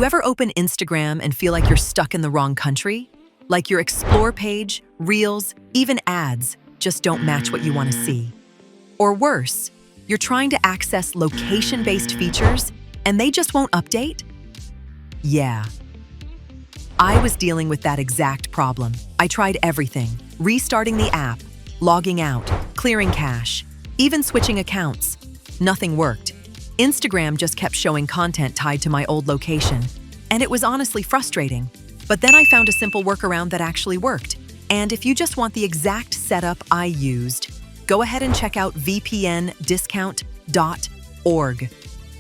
you ever open Instagram and feel like you're stuck in the wrong country? Like your Explore page, Reels, even ads just don't match what you want to see. Or worse, you're trying to access location-based features and they just won't update? Yeah. I was dealing with that exact problem. I tried everything, restarting the app, logging out, clearing cache, even switching accounts. Nothing worked. Instagram just kept showing content tied to my old location, and it was honestly frustrating. But then I found a simple workaround that actually worked. And if you just want the exact setup I used, go ahead and check out VPNdiscount.org.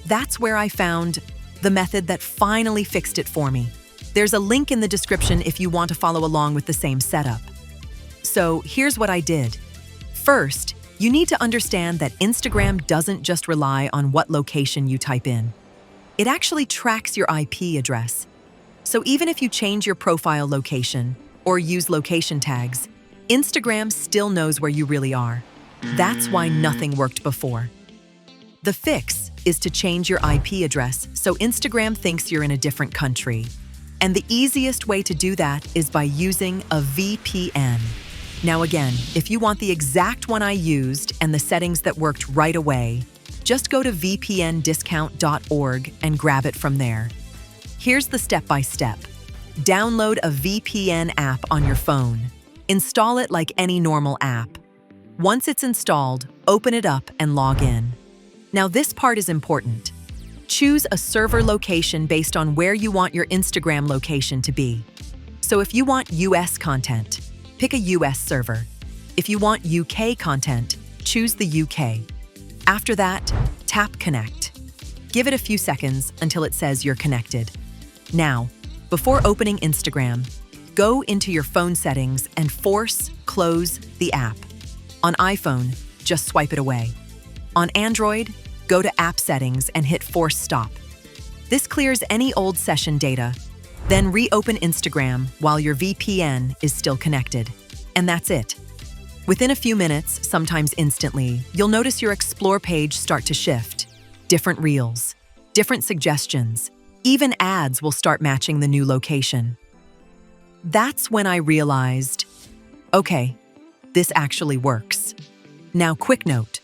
That's where I found the method that finally fixed it for me. There's a link in the description if you want to follow along with the same setup. So here's what I did. First, you need to understand that Instagram doesn't just rely on what location you type in. It actually tracks your IP address. So even if you change your profile location or use location tags, Instagram still knows where you really are. That's why nothing worked before. The fix is to change your IP address so Instagram thinks you're in a different country. And the easiest way to do that is by using a VPN. Now again, if you want the exact one I used and the settings that worked right away, just go to VPNdiscount.org and grab it from there. Here's the step-by-step. Download a VPN app on your phone. Install it like any normal app. Once it's installed, open it up and log in. Now this part is important. Choose a server location based on where you want your Instagram location to be. So if you want US content, pick a US server. If you want UK content, choose the UK. After that, tap Connect. Give it a few seconds until it says you're connected. Now, before opening Instagram, go into your phone settings and force close the app. On iPhone, just swipe it away. On Android, go to App Settings and hit Force Stop. This clears any old session data. Then reopen Instagram while your VPN is still connected. And that's it. Within a few minutes, sometimes instantly, you'll notice your Explore page start to shift. Different reels, different suggestions, even ads will start matching the new location. That's when I realized, okay, this actually works. Now, quick note.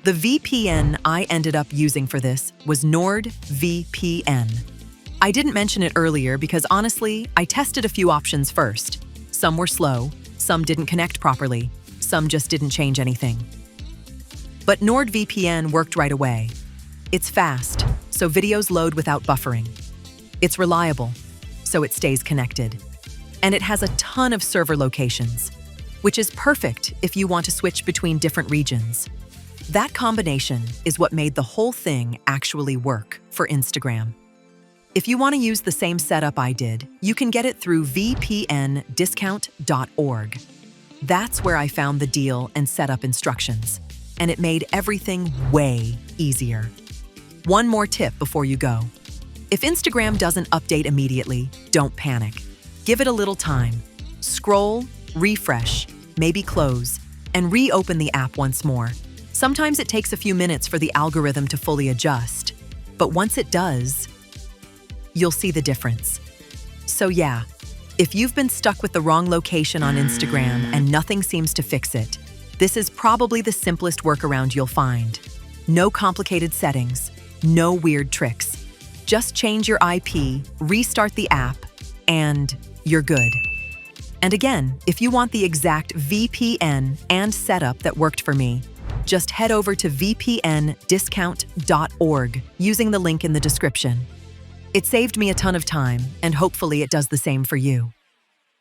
The VPN I ended up using for this was NordVPN. I didn't mention it earlier because honestly, I tested a few options first. Some were slow, some didn't connect properly, some just didn't change anything. But NordVPN worked right away. It's fast, so videos load without buffering. It's reliable, so it stays connected. And it has a ton of server locations, which is perfect if you want to switch between different regions. That combination is what made the whole thing actually work for Instagram. If you want to use the same setup I did, you can get it through VPNdiscount.org. That's where I found the deal and setup instructions, and it made everything way easier. One more tip before you go. If Instagram doesn't update immediately, don't panic. Give it a little time. Scroll, refresh, maybe close, and reopen the app once more. Sometimes it takes a few minutes for the algorithm to fully adjust, but once it does, you'll see the difference. So yeah, if you've been stuck with the wrong location on Instagram and nothing seems to fix it, this is probably the simplest workaround you'll find. No complicated settings, no weird tricks. Just change your IP, restart the app, and you're good. And again, if you want the exact VPN and setup that worked for me, just head over to VPNdiscount.org using the link in the description. It saved me a ton of time, and hopefully it does the same for you.